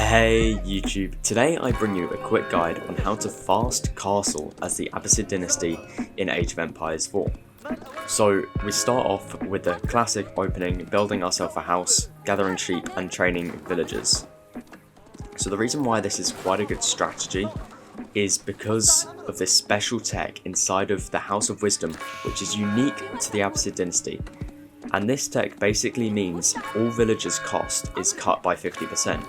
Hey YouTube, today I bring you a quick guide on how to fast castle as the Abbasid Dynasty in Age of Empires 4. So we start off with the classic opening, building ourselves a house, gathering sheep and training villagers. So the reason why this is quite a good strategy is because of this special tech inside of the House of Wisdom, which is unique to the Abbasid Dynasty. And this tech basically means all villagers' cost is cut by 50%.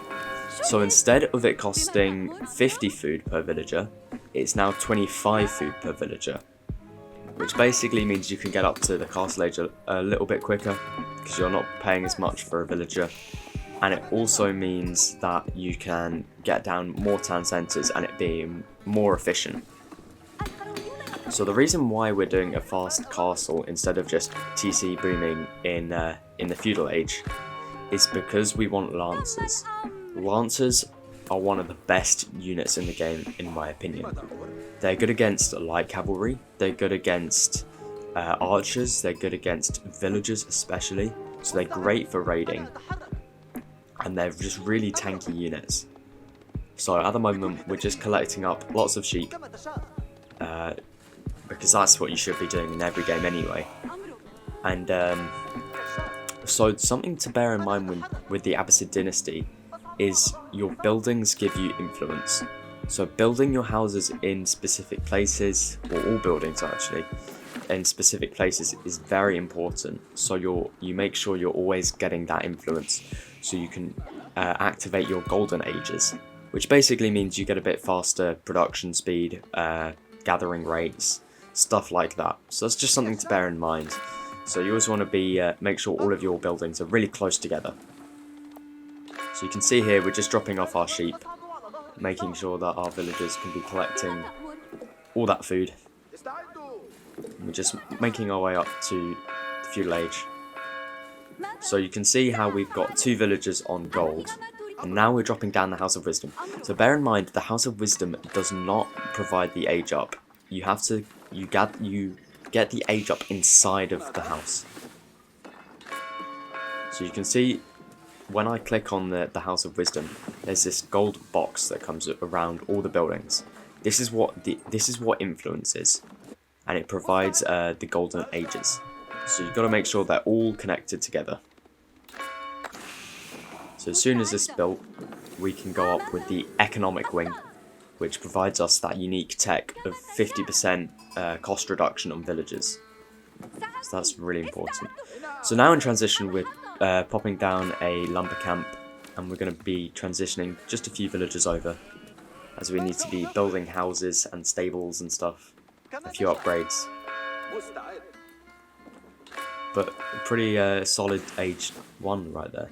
So instead of it costing 50 food per villager, it's now 25 food per villager. Which basically means you can get up to the castle age a little bit quicker, because you're not paying as much for a villager. And it also means that you can get down more town centres and it being more efficient. So the reason why we're doing a fast castle instead of just TC booming in the feudal age is because we want lancers. Lancers are one of the best units in the game, in my opinion. They're good against light cavalry, they're good against archers, they're good against villagers especially, so they're great for raiding, and they're just really tanky units. So at the moment we're just collecting up lots of sheep, because that's what you should be doing in every game anyway. And so something to bear in mind with the Abbasid Dynasty is your buildings give you influence. So building your houses in specific places, or all buildings actually, in specific places is very important. So you make sure you're always getting that influence, so you can activate your golden ages, which basically means you get a bit faster production speed, gathering rates, stuff like that. So that's just something to bear in mind. So you always want to be make sure all of your buildings are really close together. So you can see here we're just dropping off our sheep, making sure that our villagers can be collecting all that food. We're just making our way up to the feudal age. So you can see how we've got 2 villagers on gold, and now we're dropping down the House of Wisdom. So bear in mind, the House of Wisdom does not provide the age up. You have to you get the age up inside of the house. So you can see when I click on the House of Wisdom, there's this gold box that comes around all the buildings. This is what influence is, and it provides the golden ages. So you've got to make sure they're all connected together. So as soon as this is built, we can go up with the economic wing, which provides us that unique tech of 50% cost reduction on villagers. So that's really important. So now in transition, we're popping down a lumber camp, and we're going to be transitioning just a few villagers over, as we need to be building houses and stables and stuff, a few upgrades. But a pretty solid age 1 right there.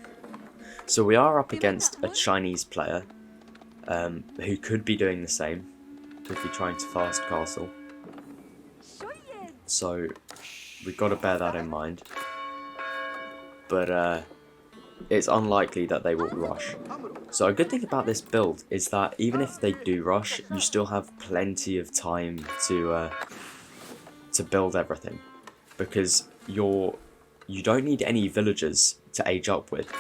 So we are up against a Chinese player who could be doing the same, could be trying to fast castle. So we've got to bear that in mind. But it's unlikely that they will rush. So a good thing about this build is that even if they do rush, you still have plenty of time to build everything, because you don't need any villagers to age up with,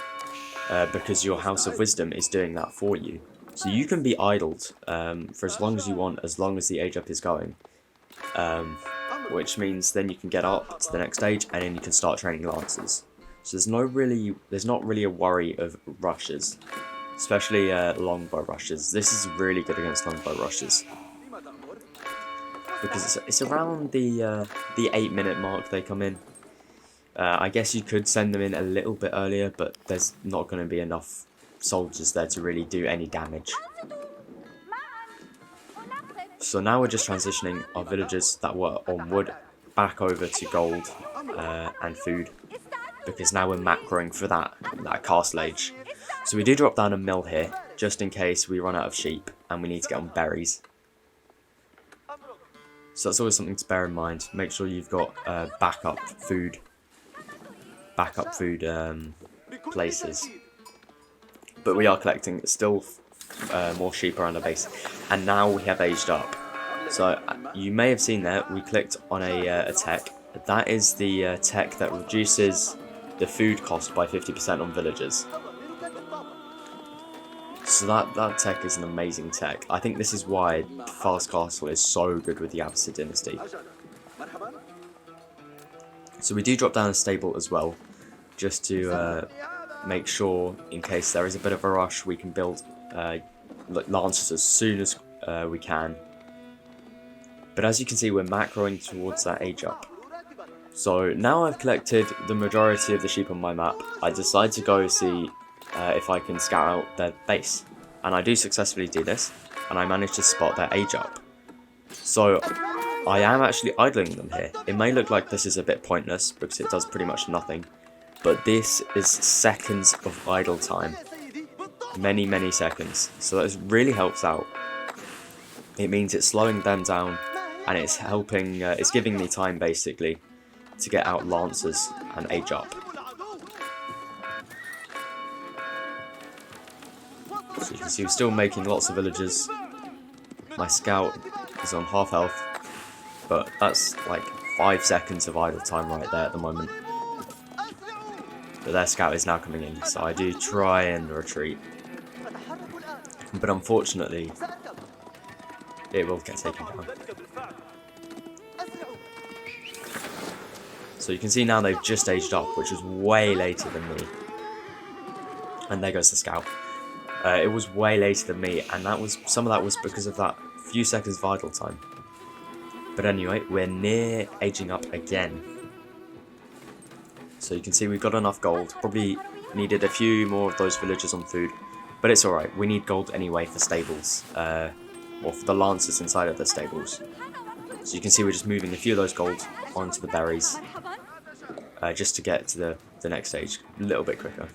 because your House of Wisdom is doing that for you. So you can be idled for as long as you want, as long as the age up is going, which means then you can get up to the next stage and then you can start training lancers. So there's not really a worry of rushes, especially longbow rushes. This is really good against longbow rushes, because it's around the 8-minute mark they come in. I guess you could send them in a little bit earlier, but there's not going to be enough soldiers there to really do any damage. So now we're just transitioning our villagers that were on wood back over to gold and food, because now we're macroing for that castle age. So we do drop down a mill here, just in case we run out of sheep and we need to get on berries. So that's always something to bear in mind. Make sure you've got backup food places. But we are collecting still more sheep around our base, and now we have aged up. So you may have seen there, we clicked on a tech. That is the tech that reduces the food cost by 50% on villagers. So that tech is an amazing tech. I think this is why Fast Castle is so good with the Abbasid Dynasty. So we do drop down a stable as well, just to make sure, in case there is a bit of a rush, we can build lancers as soon as we can. But as you can see, we're macroing towards that age up. So now I've collected the majority of the sheep on my map, I decide to go see if I can scout out their base. And I do successfully do this, and I manage to spot their age up. So I am actually idling them here. It may look like this is a bit pointless, because it does pretty much nothing. But this is seconds of idle time. Many seconds. So that really helps out. It means it's slowing them down, and it's helping, it's giving me time basically to get out lancers and age up. So you can see we're still making lots of villagers. My scout is on half health, but that's like 5 seconds of idle time right there at the moment. But their scout is now coming in, so I do try and retreat. But unfortunately, it will get taken down. So you can see now they've just aged up, which was way later than me. And there goes the scout. It was way later than me, and some of that was because of that few seconds of idle time. But anyway, we're near aging up again. So you can see we've got enough gold. Probably needed a few more of those villagers on food, but it's alright. We need gold anyway for stables, or for the lancers inside of the stables. So you can see we're just moving a few of those gold onto the berries, just to get to the next stage a little bit quicker.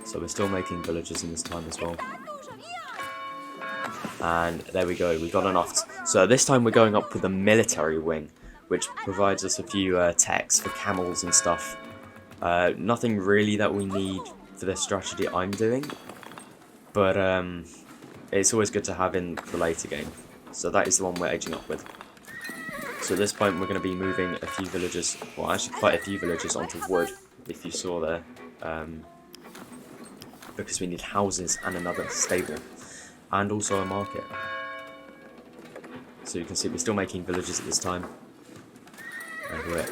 So we're still making villagers in this time as well. And there we go, we got enough. So this time we're going up with a military wing, which provides us a few techs for camels and stuff. Nothing really that we need for the strategy I'm doing, but it's always good to have in the later game. So that is the one we're aging up with. So at this point we're going to be moving a few villagers, well actually quite a few villagers onto wood, if you saw there. Because we need houses and another stable, and also a market. So you can see we're still making villages at this time, and we're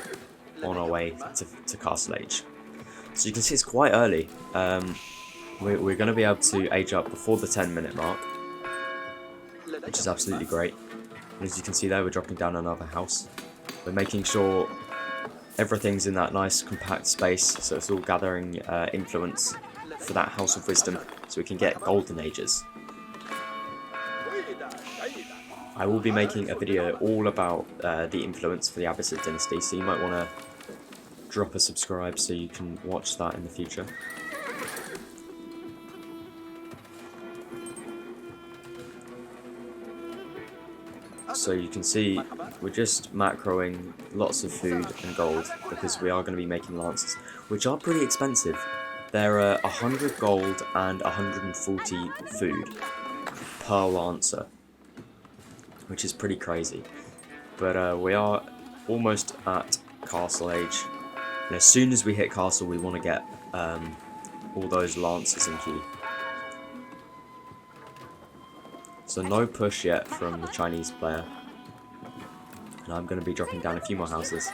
on our way to Castle Age. So you can see it's quite early. We're going to be able to age up before the 10-minute mark, which is absolutely great. And as you can see there, we're dropping down another house. We're making sure everything's in that nice compact space, so it's all gathering influence for that House of Wisdom, so we can get golden ages. I will be making a video all about the influence for the Abbasid Dynasty, so you might want to drop a subscribe so you can watch that in the future. So you can see we're just macroing lots of food and gold, because we are going to be making lancers, which are pretty expensive. They're 100 gold and 140 food per lancer, which is pretty crazy. But we are almost at Castle Age, and as soon as we hit Castle we want to get all those lancers in queue. So no push yet from the Chinese player, and I'm going to be dropping down a few more houses.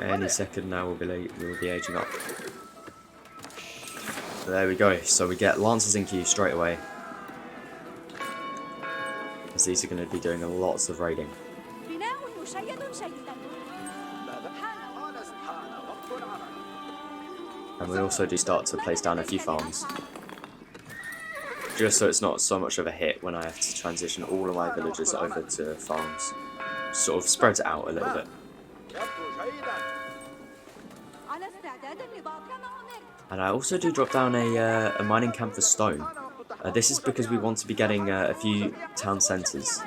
Any second now we'll be aging up. So there we go. So we get lancers in queue straight away, as these are going to be doing lots of raiding. And we also do start to place down a few farms, just so it's not so much of a hit when I have to transition all of my villagers over to farms. Sort of spreads it out a little bit. And I also do drop down a mining camp for stone. This is because we want to be getting a few town centres.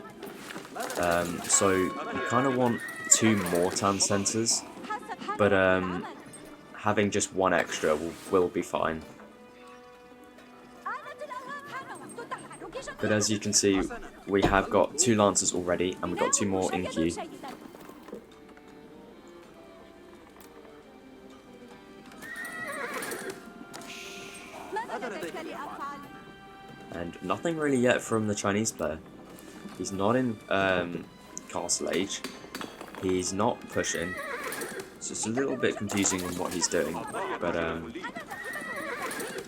So we kind of want 2 more town centres, but having just 1 extra will be fine. But as you can see, we have got 2 Lancers already, and we've got 2 more in queue. And nothing really yet from the Chinese player. He's not in Castle Age. He's not pushing. So it's a little bit confusing in what he's doing. But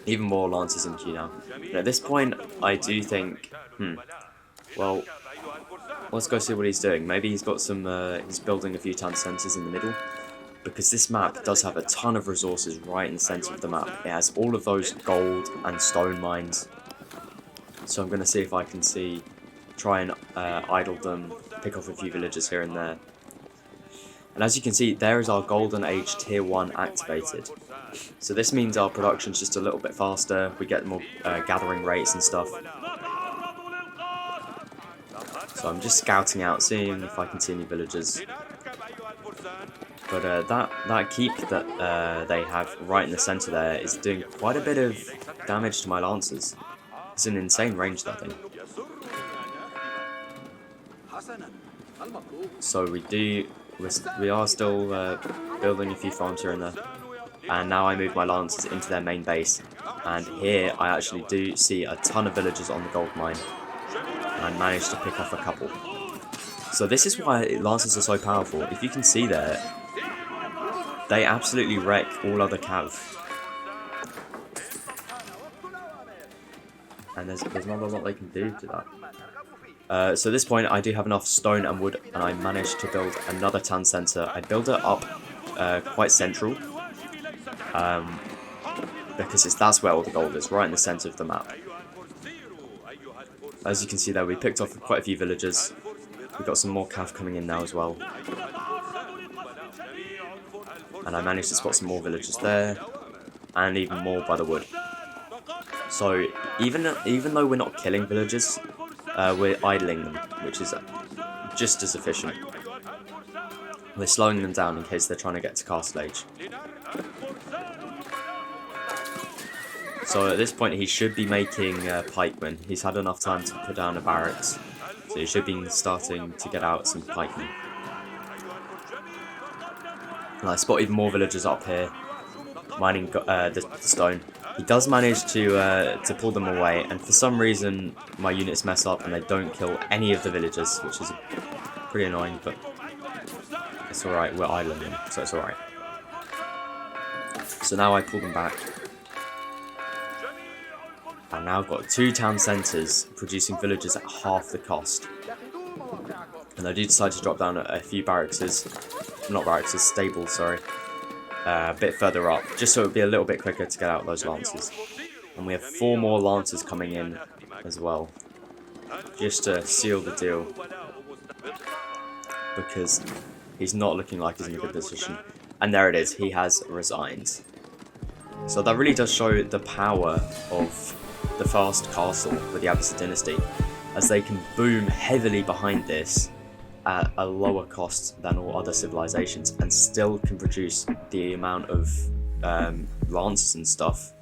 even more Lancers in queue now. And at this point, I do think, well, let's go see what he's doing. Maybe he's got some, he's building a few town centres in the middle. Because this map does have a ton of resources right in the centre of the map. It has all of those gold and stone mines. So I'm going to see if I can try and idle them, pick off a few villagers here and there. And as you can see, there is our Golden Age Tier 1 activated. So this means our production's just a little bit faster, we get more gathering rates and stuff. So I'm just scouting out, seeing if I can see any villagers. But that keep that they have right in the centre there is doing quite a bit of damage to my Lancers. It's an insane range, that thing. So we are still building a few farms here and there. And now I move my Lancers into their main base. And here I actually do see a ton of villagers on the gold mine. And I managed to pick off a couple. So this is why Lancers are so powerful. If you can see there, they absolutely wreck all other cav. And there's not a lot they can do to that. So at this point I do have enough stone and wood, and I managed to build another town centre. I build it up quite central. Because that's where all the gold is, right in the centre of the map. As you can see there, we picked off quite a few villagers. We've got some more cav coming in now as well. And I managed to spot some more villagers there, and even more by the wood. So even though we're not killing villagers, we're idling them, which is just as efficient. We're slowing them down in case they're trying to get to Castle Age. So at this point he should be making pikemen. He's had enough time to put down a barracks, so he should be starting to get out some pikemen. And I spot even more villagers up here, mining the stone. He does manage to pull them away, and for some reason my units mess up and they don't kill any of the villagers, which is pretty annoying, but it's alright, we're idling them, so it's alright. So now I pull them back. And now I've got 2 town centres producing villagers at half the cost. And I do decide to drop down a few stables, sorry, a bit further up, just so it would be a little bit quicker to get out those Lancers. And we have 4 more Lancers coming in as well, just to seal the deal, because he's not looking like he's in a good position. And there it is, he has resigned. So that really does show the power of the fast castle with the Abbasid Dynasty, as they can boom heavily behind this at a lower cost than all other civilizations, and still can produce the amount of Lancers and stuff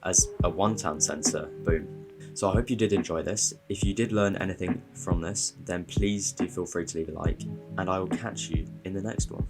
as a 1 town centre boom. So I hope you did enjoy this. If you did learn anything from this, then please do feel free to leave a like, and I will catch you in the next one.